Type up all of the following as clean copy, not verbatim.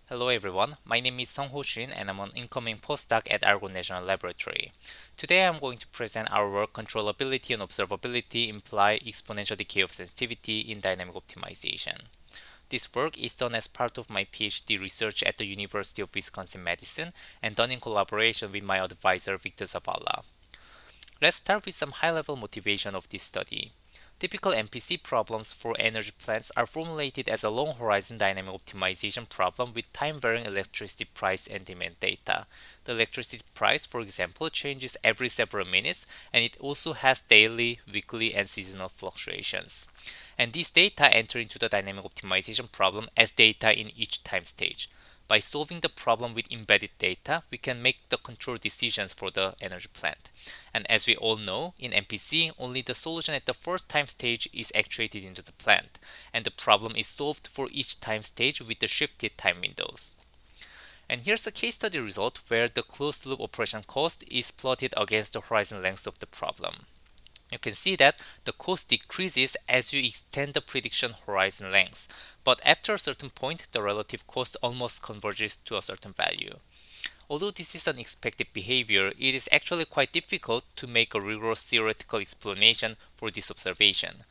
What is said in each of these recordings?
Hello everyone, my name is Shin and I'm an incoming postdoc at Argonne National Laboratory. Today I'm going to present our work Controllability and Observability imply exponential decay of sensitivity in dynamic optimization. This work is done as part of my PhD research at the University of Wisconsin-Madison and done in collaboration with my advisor Victor Zavala. Let's start with some high-level motivation of this study. Typical MPC problems for energy plants are formulated as a long-horizon dynamic optimization problem with time-varying electricity price and demand data. The electricity price, for example, changes every several minutes, and it also has daily, weekly, and seasonal fluctuations. And these data enter into the dynamic optimization problem as data in each time stage. By solving the problem with embedded data, we can make the control decisions for the energy plant. And as we all know, in MPC, only the solution at the first time stage is actuated into the plant, and the problem is solved for each time stage with the shifted time windows. And here's a case study result where the closed loop operation cost is plotted against the horizon length of the problem. You can see that the cost decreases as you extend the prediction horizon length, but after a certain point, the relative cost almost converges to a certain value. Although this is an expected behavior, it is actually quite difficult to make a rigorous theoretical explanation for this observation.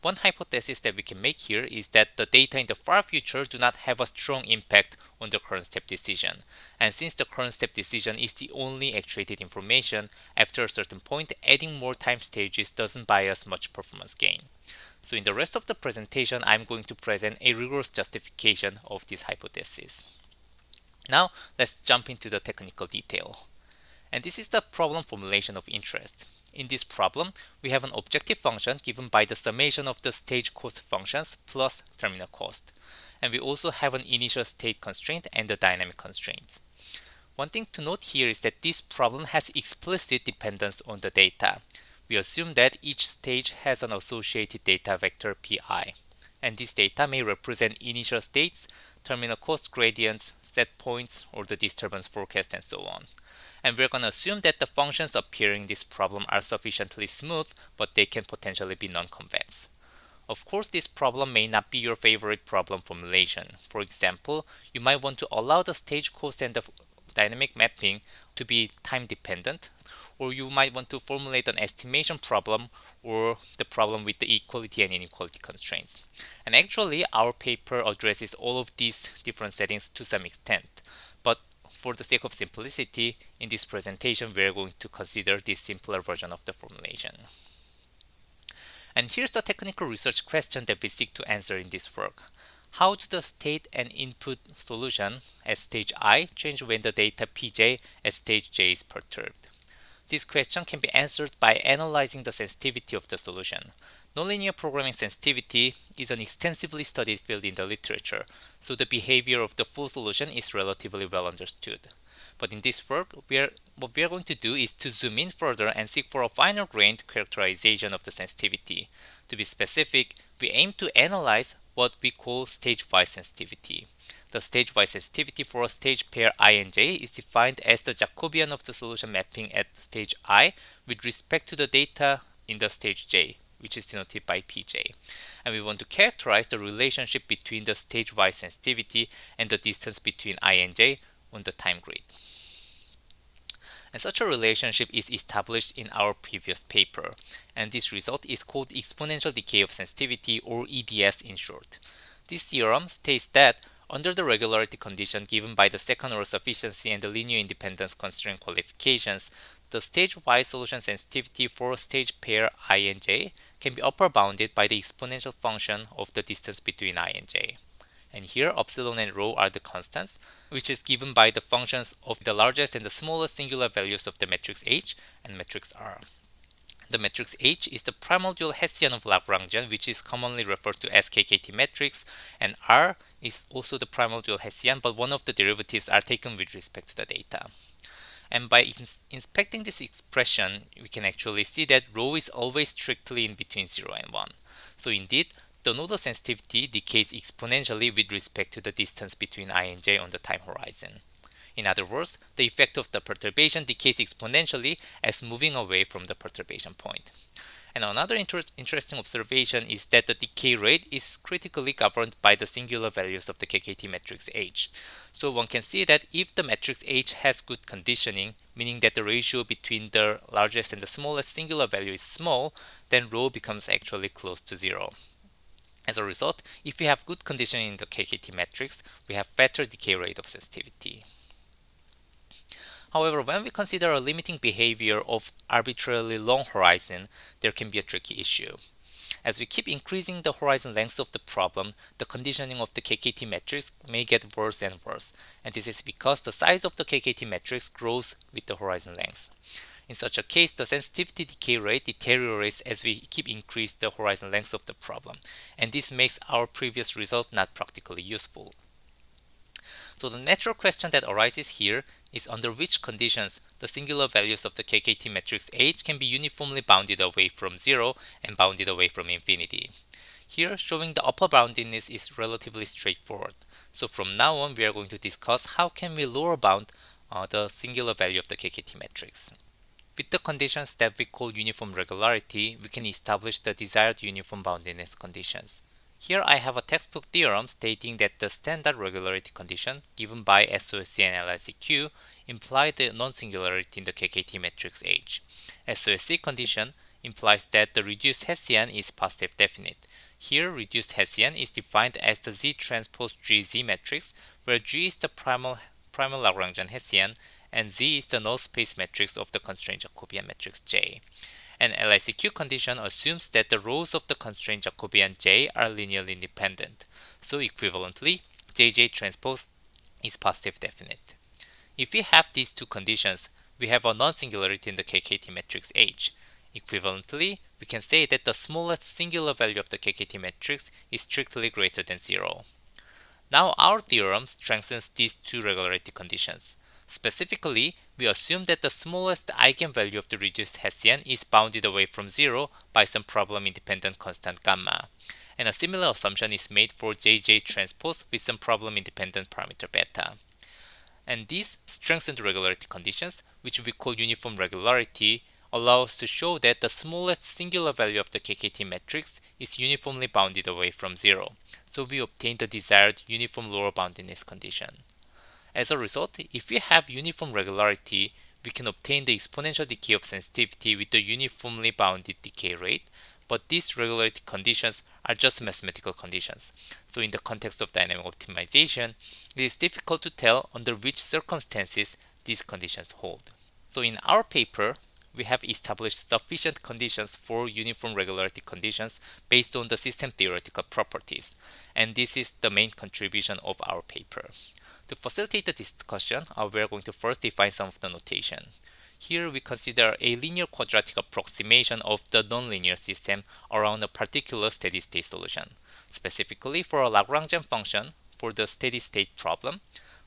One hypothesis that we can make here is that the data in the far future do not have a strong impact on the current step decision. And since the current step decision is the only actuated information, after a certain point, adding more time stages doesn't buy us much performance gain. So in the rest of the presentation, I'm going to present a rigorous justification of this hypothesis. Now, let's jump into the technical detail. And this is the problem formulation of interest. In this problem, we have an objective function given by the summation of the stage cost functions plus terminal cost. And we also have an initial state constraint and the dynamic constraints. One thing to note here is that this problem has explicit dependence on the data. We assume that each stage has an associated data vector pi. And this data may represent initial states, terminal cost gradients, set points, or the disturbance forecast, and so on. And we're going to assume that the functions appearing in this problem are sufficiently smooth, but they can potentially be non-convex. Of course, this problem may not be your favorite problem formulation. For example, you might want to allow the stage cost and the dynamic mapping to be time dependent, or you might want to formulate an estimation problem or the problem with the equality and inequality constraints. And actually, our paper addresses all of these different settings to some extent. But for the sake of simplicity, in this presentation, we're going to consider this simpler version of the formulation. And here's the technical research question that we seek to answer in this work. How do the state and input solution at stage I change when the data pj at stage j is perturbed? This question can be answered by analyzing the sensitivity of the solution. Nonlinear programming sensitivity is an extensively studied field in the literature, so the behavior of the full solution is relatively well understood. But in this work, what we are going to do is to zoom in further and seek for a finer-grained characterization of the sensitivity. To be specific, we aim to analyze what we call stage-wise sensitivity. The stage-wise sensitivity for a stage pair I and j is defined as the Jacobian of the solution mapping at stage I with respect to the data in the stage j, which is denoted by pj. And we want to characterize the relationship between the stage-wise sensitivity and the distance between I and j on the time grid. And such a relationship is established in our previous paper, and this result is called exponential decay of sensitivity, or EDS in short. This theorem states that under the regularity condition given by the second order sufficiency and the linear independence constraint qualifications, the stage-wise solution sensitivity for stage pair I and j can be upper bounded by the exponential function of the distance between I and j. And here epsilon and rho are the constants, which is given by the functions of the largest and the smallest singular values of the matrix H and matrix R. The matrix H is the primal dual Hessian of Lagrangian, which is commonly referred to as KKT matrix, and R is also the primal dual Hessian, but one of the derivatives are taken with respect to the data. And by inspecting this expression, we can actually see that rho is always strictly in between 0 and 1. So indeed, the nodal sensitivity decays exponentially with respect to the distance between I and j on the time horizon. In other words, the effect of the perturbation decays exponentially as moving away from the perturbation point. And another interesting observation is that the decay rate is critically governed by the singular values of the KKT matrix H. So one can see that if the matrix H has good conditioning, meaning that the ratio between the largest and the smallest singular value is small, then rho becomes actually close to zero. As a result, if we have good conditioning in the KKT matrix, we have better decay rate of sensitivity. However, when we consider a limiting behavior of arbitrarily long horizon, there can be a tricky issue. As we keep increasing the horizon length of the problem, the conditioning of the KKT matrix may get worse and worse, and this is because the size of the KKT matrix grows with the horizon length. In such a case, the sensitivity decay rate deteriorates as we keep increasing the horizon length of the problem, and this makes our previous result not practically useful. So the natural question that arises here is under which conditions the singular values of the KKT matrix H can be uniformly bounded away from 0 and bounded away from infinity. Here, showing the upper boundedness is relatively straightforward. So from now on, we are going to discuss how can we lower bound the singular value of the KKT matrix. With the conditions that we call uniform regularity, we can establish the desired uniform boundedness conditions. Here I have a textbook theorem stating that the standard regularity condition given by SOSC and LICQ imply the non-singularity in the KKT matrix H. SOSC condition implies that the reduced Hessian is positive definite. Here, reduced Hessian is defined as the Z transpose GZ matrix, where G is the primal Lagrangian Hessian and Z is the null space matrix of the constraint Jacobian matrix J. An LICQ condition assumes that the rows of the constraint Jacobian J are linearly independent. So equivalently, JJ transpose is positive definite. If we have these two conditions, we have a non-singularity in the KKT matrix H. Equivalently, we can say that the smallest singular value of the KKT matrix is strictly greater than 0. Now our theorem strengthens these two regularity conditions. Specifically, we assume that the smallest eigenvalue of the reduced Hessian is bounded away from 0 by some problem-independent constant gamma. And a similar assumption is made for JJ transpose with some problem-independent parameter beta. And these strengthened regularity conditions, which we call uniform regularity, allow us to show that the smallest singular value of the KKT matrix is uniformly bounded away from 0. So we obtain the desired uniform lower boundedness condition. As a result, if we have uniform regularity, we can obtain the exponential decay of sensitivity with the uniformly bounded decay rate, but these regularity conditions are just mathematical conditions. So in the context of dynamic optimization, it is difficult to tell under which circumstances these conditions hold. So in our paper, we have established sufficient conditions for uniform regularity conditions based on the system theoretical properties, and this is the main contribution of our paper. To facilitate the discussion, we are going to first define some of the notation. Here we consider a linear quadratic approximation of the nonlinear system around a particular steady-state solution. Specifically, for a Lagrangian function for the steady-state problem,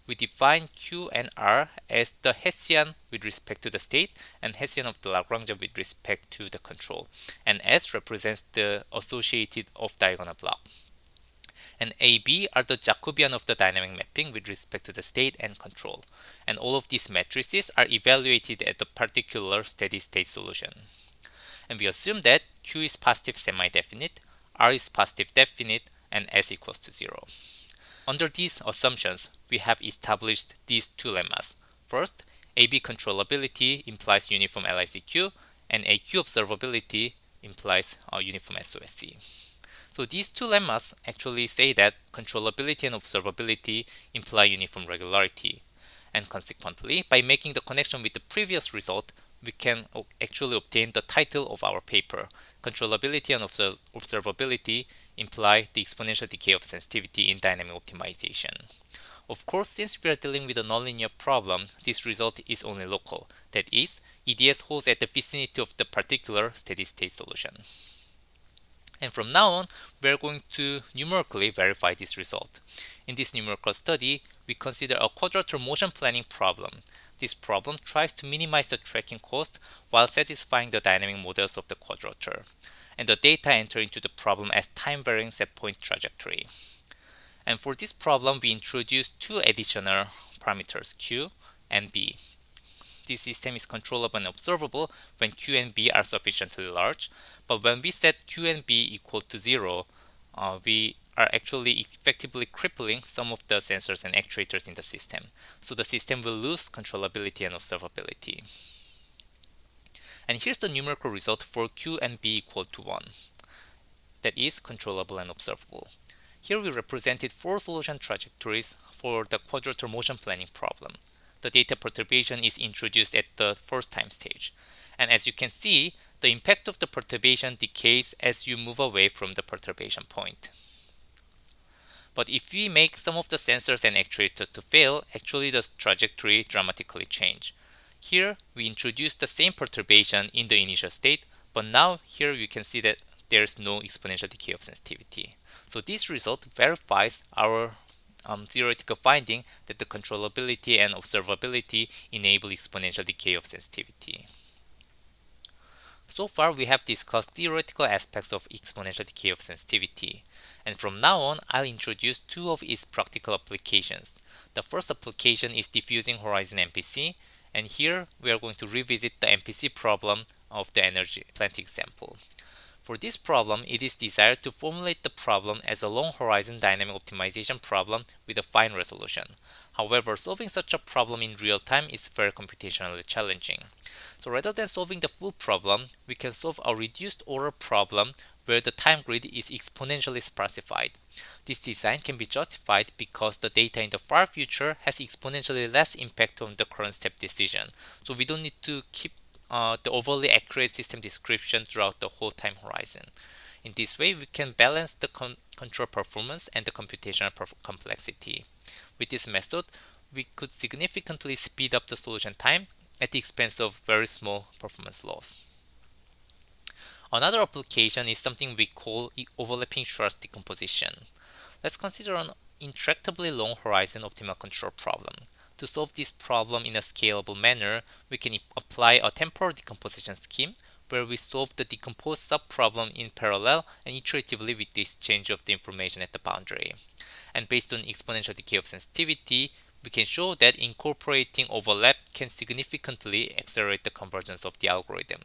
we define Q and R as the Hessian with respect to the state and Hessian of the Lagrangian with respect to the control, and S represents the associated off-diagonal block. And A, B are the Jacobian of the dynamic mapping with respect to the state and control. And all of these matrices are evaluated at the particular steady-state solution. And we assume that Q is positive semi-definite, R is positive definite, and S equals to 0. Under these assumptions, we have established these two lemmas. First, AB controllability implies uniform LICQ, and AQ observability implies uniform SOSC. So these two lemmas actually say that controllability and observability imply uniform regularity. And consequently, by making the connection with the previous result, we can actually obtain the title of our paper. Controllability and observability imply the exponential decay of sensitivity in dynamic optimization. Of course, since we are dealing with a nonlinear problem, this result is only local. That is, EDS holds at the vicinity of the particular steady-state solution. And from now on, we are going to numerically verify this result. In this numerical study, we consider a quadrature motion planning problem. This problem tries to minimize the tracking cost while satisfying the dynamic models of the quadrature. And the data enter into the problem as time-varying set-point trajectory. And for this problem, we introduce two additional parameters, Q and B. this system is controllable and observable when Q and B are sufficiently large. But when we set Q and B equal to 0, we are actually effectively crippling some of the sensors and actuators in the system. So the system will lose controllability and observability. And here's the numerical result for Q and B equal to 1. That is controllable and observable. Here we represented 4 solution trajectories for the quadrature motion planning problem. The data perturbation is introduced at the first time stage. And as you can see, the impact of the perturbation decays as you move away from the perturbation point. But if we make some of the sensors and actuators to fail, actually the trajectory dramatically change. Here we introduce the same perturbation in the initial state, but now here you can see that there's no exponential decay of sensitivity. So this result verifies our theoretical finding that the controllability and observability enable exponential decay of sensitivity. So far we have discussed theoretical aspects of exponential decay of sensitivity, and from now on I'll introduce 2 of its practical applications. The first application is diffusing horizon MPC, and here we are going to revisit the MPC problem of the energy plant example. For this problem, it is desired to formulate the problem as a long horizon dynamic optimization problem with a fine resolution. However, solving such a problem in real time is very computationally challenging. So rather than solving the full problem, we can solve a reduced order problem where the time grid is exponentially sparsified. This design can be justified because the data in the far future has exponentially less impact on the current step decision. So we don't need to keep the overly accurate system description throughout the whole time horizon. In this way, we can balance the control performance and the computational complexity. With this method, we could significantly speed up the solution time at the expense of very small performance loss. Another application is something we call overlapping Schwarz decomposition. Let's consider an intractably long horizon optimal control problem. To solve this problem in a scalable manner, we can apply a temporal decomposition scheme where we solve the decomposed subproblem in parallel and iteratively with the exchange of the information at the boundary. And based on exponential decay of sensitivity, we can show that incorporating overlap can significantly accelerate the convergence of the algorithm.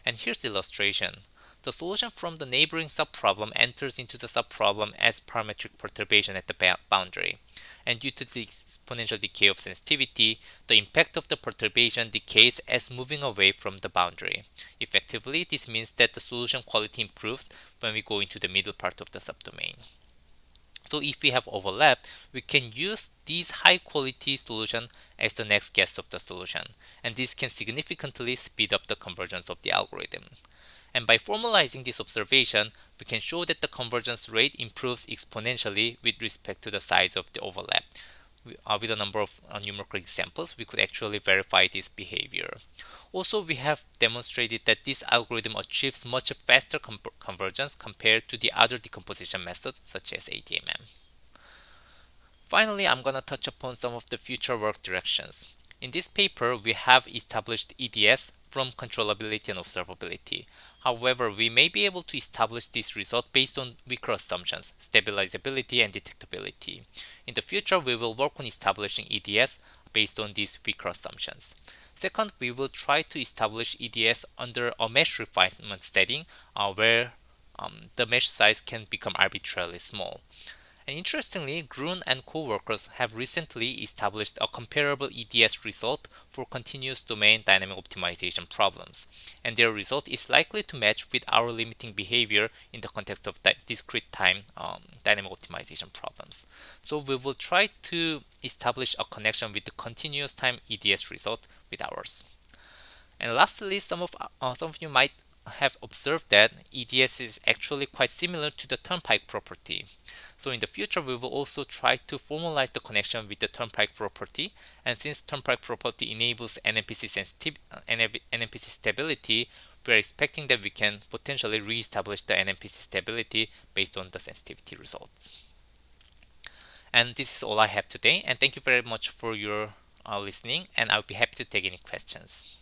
And here's the illustration. The solution from the neighboring subproblem enters into the subproblem as parametric perturbation at the boundary. And due to the exponential decay of sensitivity, the impact of the perturbation decays as moving away from the boundary. Effectively, this means that the solution quality improves when we go into the middle part of the subdomain. So if we have overlap, we can use these high quality solution as the next guest of the solution, and this can significantly speed up the convergence of the algorithm. And by formalizing this observation, we can show that the convergence rate improves exponentially with respect to the size of the overlap. With a number of numerical examples, we could actually verify this behavior. Also, we have demonstrated that this algorithm achieves much faster convergence compared to the other decomposition methods such as ADMM. Finally, I'm going to touch upon some of the future work directions. In this paper, we have established EDS from controllability and observability. However, we may be able to establish this result based on weaker assumptions, stabilizability and detectability. In the future, we will work on establishing EDS based on these weaker assumptions. Second, we will try to establish EDS under a mesh refinement setting where the mesh size can become arbitrarily small. And interestingly, Grun and co-workers have recently established a comparable EDS result for continuous domain dynamic optimization problems, and their result is likely to match with our limiting behavior in the context of discrete time dynamic optimization problems. So we will try to establish a connection with the continuous time EDS result with ours. And lastly, some of you might have observed that EDS is actually quite similar to the turnpike property. So in the future, we will also try to formalize the connection with the turnpike property. And since turnpike property enables NMPC stability, we are expecting that we can potentially re-establish the NMPC stability based on the sensitivity results. And this is all I have today. And thank you very much for your listening. And I'll be happy to take any questions.